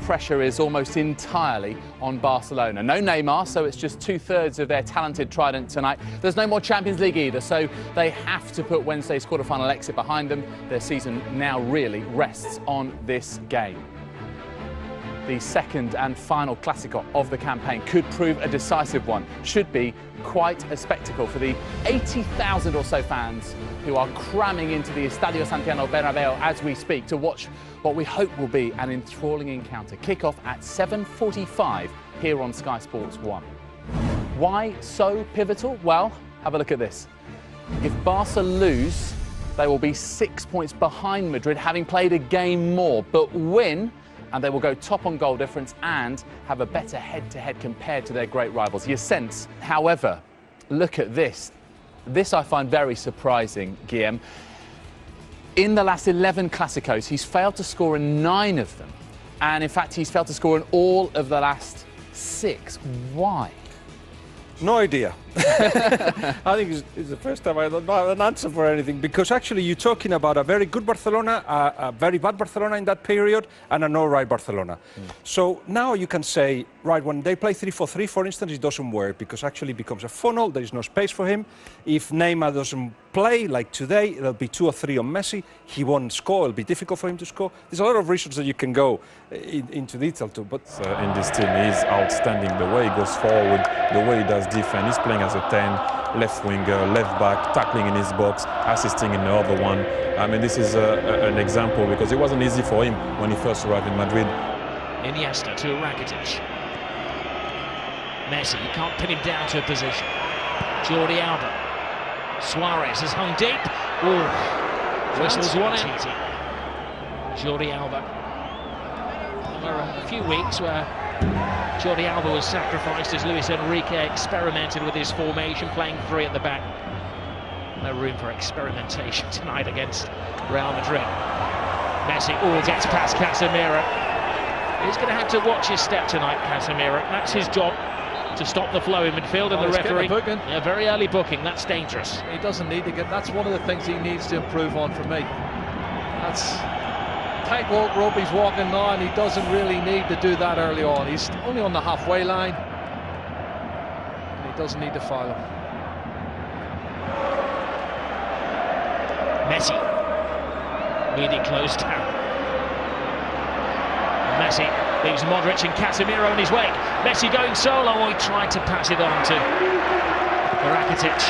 pressure is almost entirely on Barcelona. No Neymar, so it's just 2/3 of their talented trident tonight. There's no more Champions League either, so they have to put Wednesday's quarter-final exit behind them. Their season now really rests on this game. The second and final Clásico of the campaign could prove a decisive one. Should be quite a spectacle for the 80,000 or so fans who are cramming into the Estadio Santiago Bernabéu as we speak to watch what we hope will be an enthralling encounter. Kick-off at 7:45 here on Sky Sports 1. Why so pivotal? Well, have a look at this. If Barca lose, they will be 6 points behind Madrid, having played a game more, but win and they will go top on goal difference and have a better head-to-head compared to their great rivals. You sense, however, look at this. This I find very surprising, Guillem. In the last 11 Clásicos, he's failed to score in 9 of them. And in fact, he's failed to score in all of the last 6. Why? No idea. I think it's the first time I don't have an answer for anything, because actually you're talking about a very good Barcelona, a very bad Barcelona in that period, and an all-right Barcelona. So now you can say, right, when they play 3-4-3, for instance, it doesn't work, because actually it becomes a funnel, there is no space for him. If Neymar doesn't play, like today, it'll be 2 or 3 on Messi, he won't score, it'll be difficult for him to score. There's a lot of reasons that you can go into detail to, but... in this team, he's outstanding, the way he goes forward, the way he does defense. He's playing as a 10, left winger, left back, tackling in his box, assisting in the other one. I mean, this is an example, because it wasn't easy for him when he first arrived in Madrid. Iniesta to Rakitic. Messi, you can't pin him down to a position. Jordi Alba. Suarez has hung deep. Oh, whistles one in. Jordi Alba. There were a few weeks where Jordi Alba was sacrificed as Luis Enrique experimented with his formation, playing 3 at the back. No room for experimentation tonight against Real Madrid. Messi gets past Casemiro. He's going to have to watch his step tonight, Casemiro. That's his job, to stop the flow in midfield, and the referee. A very early booking, that's dangerous. He doesn't need to get. That's one of the things he needs to improve on for me. That's tightrope rope he's walking now, and he doesn't really need to do that early on. He's only on the halfway line, and he doesn't need to foul him. Messi, really close down. Messi leaves Modric and Casemiro in his wake. Messi going solo. Oh, he tried to pass it on to Rakitic.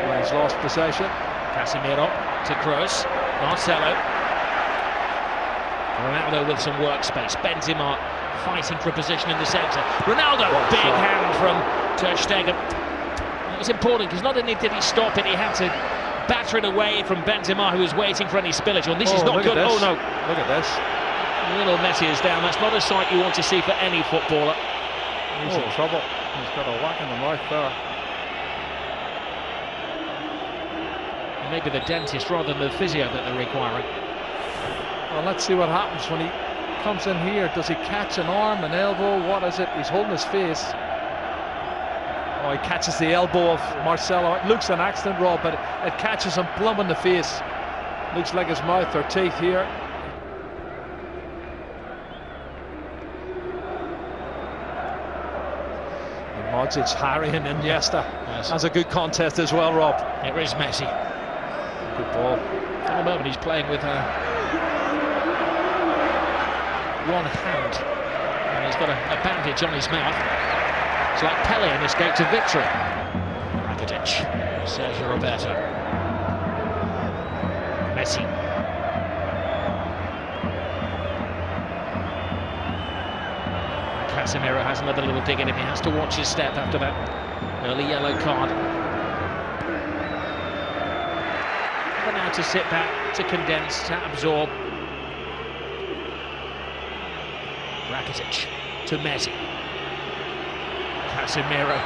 Well, he's lost possession. Casemiro to Kroos. Marcelo. Ronaldo with some workspace. Benzema fighting for a position in the centre. Ronaldo, big hand from Ter Stegen. It was important because not only did he stop it, he had to batter it away from Benzema, who was waiting for any spillage. Oh, this is not good. Oh no! Look at this. Lionel Messi is down. That's not a sight you want to see for any footballer. He's in trouble. He's got a whack in the mouth there. Maybe the dentist rather than the physio that they're requiring. Well, let's see what happens when he comes in here. Does he catch an arm, an elbow? What is it? He's holding his face. Oh, he catches the elbow of Marcelo. It looks an accident, Rob, but it catches him plumb in the face. Looks like his mouth or teeth here. Modric harrying Iniesta. Yes. That's a good contest as well, Rob. Here is Messi. Good ball. For the moment, he's playing with one hand, and he's got a bandage on his mouth. It's like Pele in his gate to victory. Rakitic, Sergio Roberto. Messi. Casemiro has another little dig in him. He has to watch his step after that early yellow card. But now to sit back, to condense, to absorb. Rakitic to Messi. Casemiro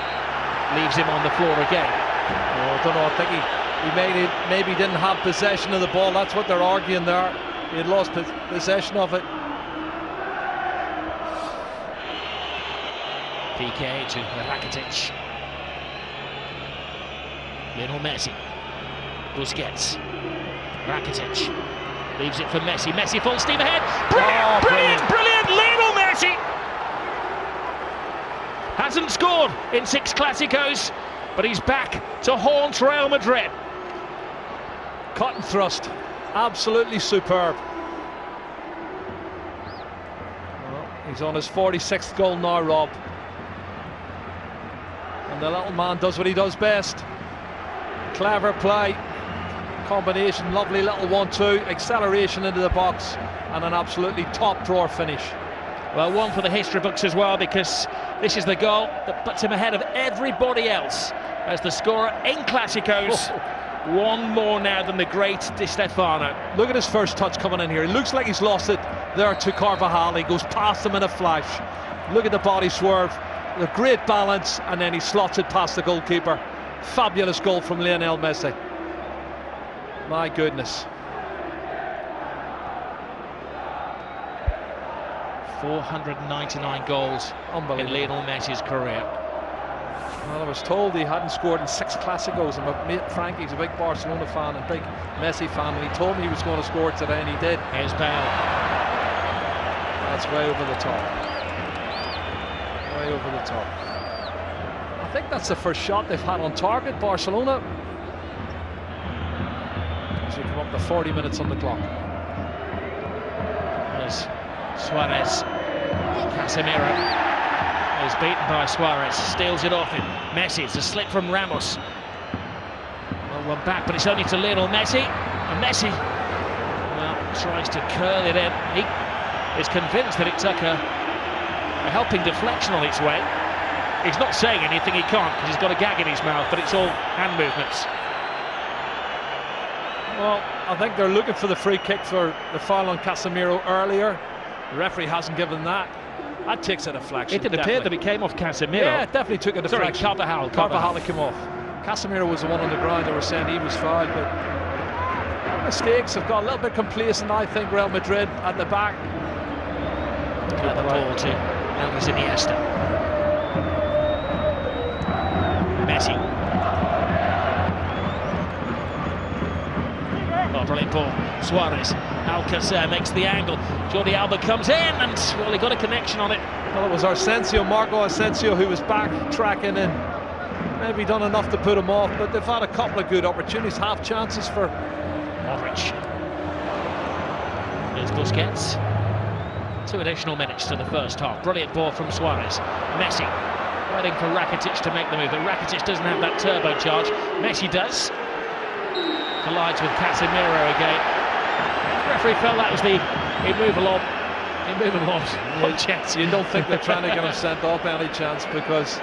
leaves him on the floor again. Oh, I don't know, I think he maybe didn't have possession of the ball. That's what they're arguing there. He had lost possession of it. PK to Rakitic. Lionel Messi. Busquets. Rakitic. Leaves it for Messi. Messi full steam ahead. Brilliant, brilliant, brilliant! Lionel Messi hasn't scored in 6 Clásicos, but he's back to haunt Real Madrid. Cut and thrust, absolutely superb. Well, he's on his 46th goal now, Rob. And the little man does what he does best. Clever play, combination, lovely little 1-2, acceleration into the box, and an absolutely top drawer finish. Well, one for the history books as well, because this is the goal that puts him ahead of everybody else as the scorer in Clásicos. One more now than the great Di Stefano. Look at his first touch coming in here. He looks like he's lost it there to Carvajal. He goes past him in a flash. Look at the body swerve, the great balance, and then he slots it past the goalkeeper. Fabulous goal from Lionel Messi. My goodness. 499 goals in Lionel Messi's career. Well, I was told he hadn't scored in 6 Clásicos, and my mate Frankie's a big Barcelona fan and big Messi fan, and he told me he was going to score today, and he did. Here's Bale. That's way over the top. Way over the top. I think that's the first shot they've had on target, Barcelona. As we come up to 40 minutes on the clock. There's Suarez. Casemiro is beaten by Suarez, steals it off him. Messi, it's a slip from Ramos. Well, one back, but it's only to Lionel Messi. And Messi, well, tries to curl it in. He is convinced that it took a helping deflection on its way. He's not saying anything, he can't, because he's got a gag in his mouth, but it's all hand movements. Well, I think they're looking for the free kick for the foul on Casemiro earlier. The referee hasn't given that. That takes a deflection. It did appear that it came off Casemiro. Yeah, it definitely took a deflection. Sorry, Carvajal came off. Casemiro was the one on the ground. They were saying he was fouled, but mistakes have got a little bit complacent, I think, Real Madrid at the back. Got the ball to Andres Iniesta. Messi. Oh, brilliant ball. Suarez. Alcacer makes the angle. Jordi Alba comes in, and well, he got a connection on it. Well, it was Marco Asensio, who was backtracking and maybe done enough to put him off, but they've had a couple of good opportunities, half chances for Modric. There's Busquets. 2 additional minutes to the first half. Brilliant ball from Suarez. Messi waiting for Rakitic to make the move, but Rakitic doesn't have that turbocharge. Messi does. Collides with Casemiro again. The referee felt that was the immovable chance. You don't think they're trying to get him sent off by any chance, because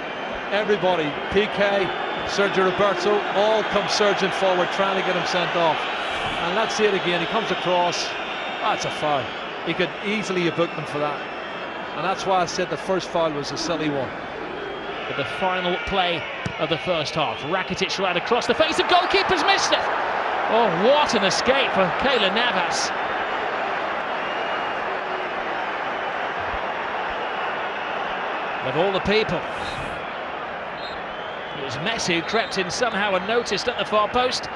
everybody, PK, Sergio Roberto, all come surging forward trying to get him sent off. And let's see it again. He comes across. That's a foul. He could easily have booked him for that. And that's why I said the first foul was a silly one. But the final play of the first half. Rakitic right across the face of goalkeeper's missed it. Oh, what an escape for Keylor Navas. Of all the people, it was Messi who crept in somehow unnoticed at the far post.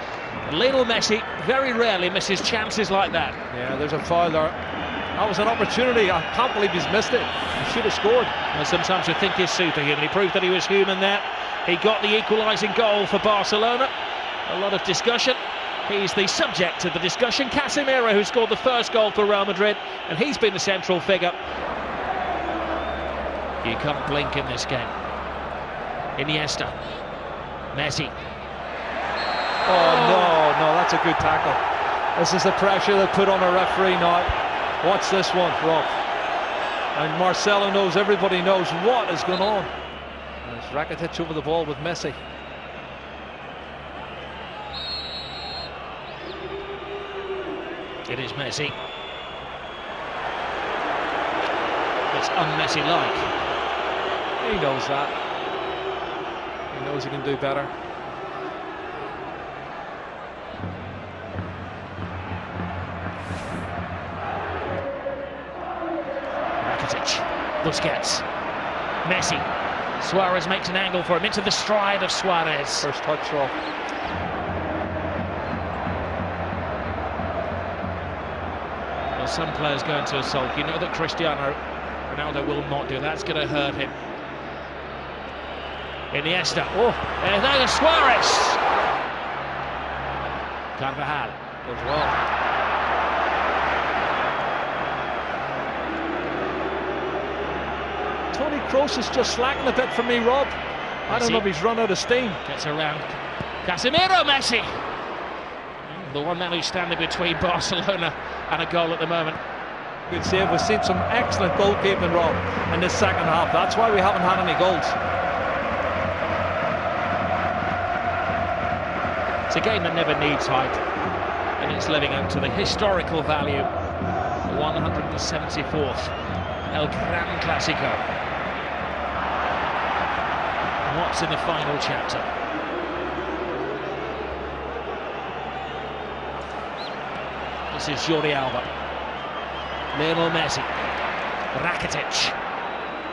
And Lionel Messi very rarely misses chances like that. Yeah, there's a foul there. That was an opportunity. I can't believe he's missed it. He should have scored. And sometimes we think he's superhuman. He proved that he was human there. He got the equalising goal for Barcelona. A lot of discussion. He's the subject of the discussion. Casemiro, who scored the first goal for Real Madrid, and he's been the central figure. You can't blink in this game. Iniesta. Messi. Oh, no, that's a good tackle. This is the pressure they put on a referee now. Watch this one, Rob. And Marcelo knows, everybody knows what is going on. There's Rakitic over the ball with Messi. It is Messi. It's un-Messi-like. He knows that. He knows he can do better. Rakitic, Busquets, Messi. Suarez makes an angle for him into the stride of Suarez. First touch off. some players go into a sulk. You know that Cristiano Ronaldo will not do. That's going to hurt him. Iniesta. Oh, and there's Suarez. Carvajal as well. Toni Kroos is just slacking a bit for me, Rob. I don't know if he's run out of steam. Gets around. Casemerio, Messi. The one man who's standing between Barcelona and a goal at the moment. Good save. We've seen some excellent goalkeeping, Rob, in this second half. That's why we haven't had any goals. It's a game that never needs hype, and it's living up to the historical value. The 174th El Gran Clásico. What's in the final chapter? This is Jordi Alba. Lionel Messi. Rakitic.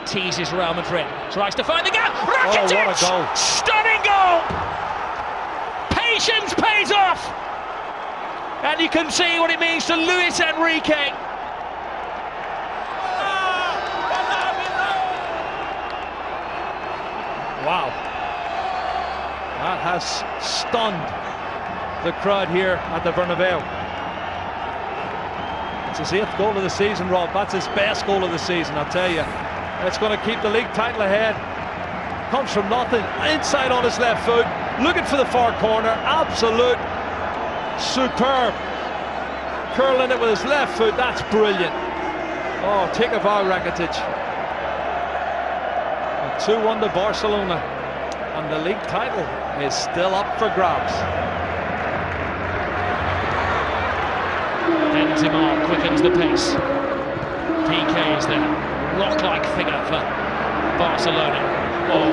Teases Real Madrid. Tries to find the gap. Rakitic! Oh, what a goal. Stunning goal! Patience pays off! And you can see what it means to Luis Enrique. Wow. That has stunned the crowd here at the Bernabeu. It's his 8th goal of the season, Rob. That's his best goal of the season, I'll tell you. It's going to keep the league title ahead. Comes from nothing, inside on his left foot, looking for the far corner. Absolute superb. Curling it with his left foot, that's brilliant. Oh, take a bow, Rakitic. 2-1 to Barcelona, and the league title is still up for grabs. Benzema quickens the pace. PK is there. Rock-like figure for Barcelona. Oh,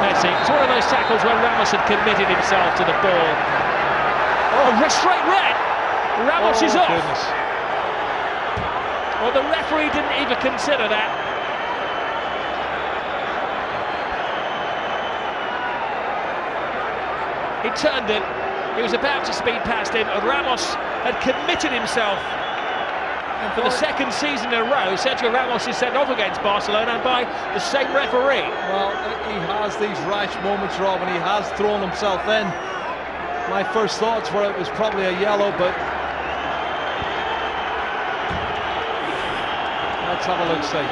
Messi. It's one of those tackles where Ramos had committed himself to the ball. Oh, straight red. Ramos is off. Goodness. Well, the referee didn't even consider that. He turned it. He was about to speed past him, and Ramos had committed himself. And for the second season in a row, Sergio Ramos is sent off against Barcelona, and by the same referee. Well, he has these rash moments, Rob, and he has thrown himself in. My first thoughts were it was probably a yellow, but let's have a look, see.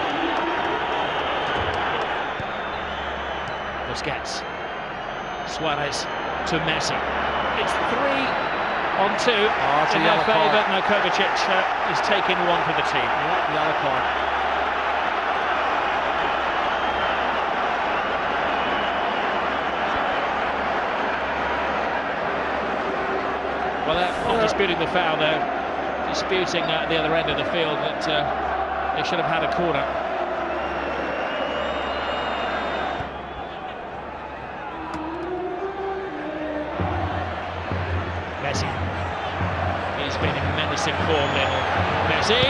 Busquets. Suarez to Messi. It's 3-on-2 in their favour. No, Kovacic is taking one for the team. Yeah, yellow card. Well, they're not disputing the foul, they're disputing at the other end of the field that they should have had a corner. Messi. He's been in menacing form, Lionel Messi.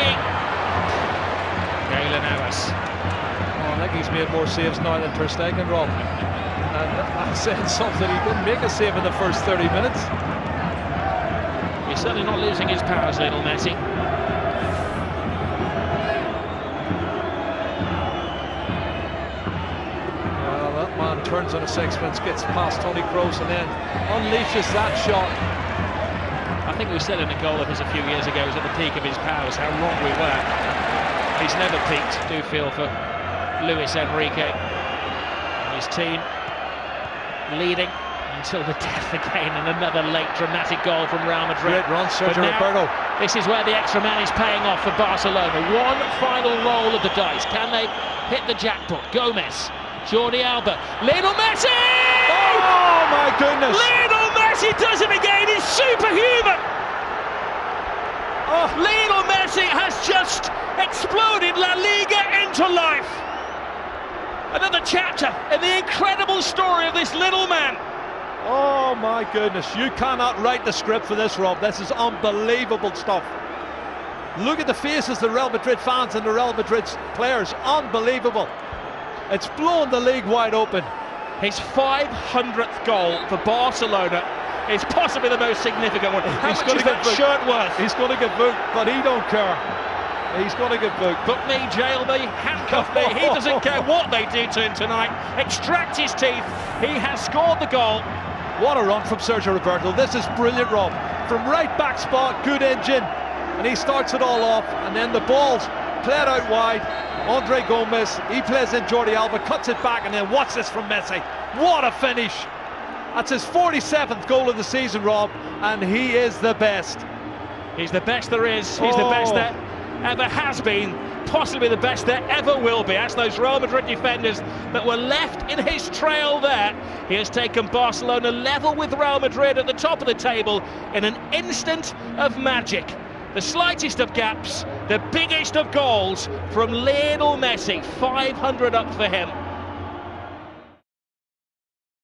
Keylor Navas. Oh, I think he's made more saves now than Ter Stegen, Rob. And I'm saying something, he didn't make a save in the first 30 minutes. He's certainly not losing his powers, Lionel Messi. Well, that man turns on a sixpence, gets past Toni Kroos and then unleashes that shot. I think we said in a goal of his a few years ago, he was at the peak of his powers, how wrong we were. He's never peaked, do feel for Luis Enrique. And his team leading until the death again, and another late dramatic goal from Real Madrid. Great run, Sergio Roberto. This is where the extra man is paying off for Barcelona. One final roll of the dice. Can they hit the jackpot? Gomez, Jordi Alba, Lionel Messi! Oh my goodness! Lionel Messi does it again. He's superhuman. Oh, Lionel Messi has just exploded La Liga into life. Another chapter in the incredible story of this little man. Oh my goodness, you cannot write the script for this, Rob. This is unbelievable stuff. Look at the faces of the Real Madrid fans and the Real Madrid players. Unbelievable. It's blown the league wide open. His 500th goal for Barcelona is possibly the most significant one. How much is that shirt worth? He's going to get booked, but he don't care. He's got a good book. Book me, jail me, handcuff me. He doesn't care what they do to him tonight. Extract his teeth. He has scored the goal. What a run from Sergio Roberto. This is brilliant, Rob. From right back spot, good engine. And he starts it all off. And then the ball's played out wide. Andre Gomez, he plays in Jordi Alba, cuts it back, and then watch this from Messi. What a finish. That's his 47th goal of the season, Rob, and he is the best. He's the best there is. He's the best that ever has been, possibly the best there ever will be. As those Real Madrid defenders that were left in his trail there, he has taken Barcelona level with Real Madrid at the top of the table in an instant of magic. The slightest of gaps, the biggest of goals from Lionel Messi. 500 up for him.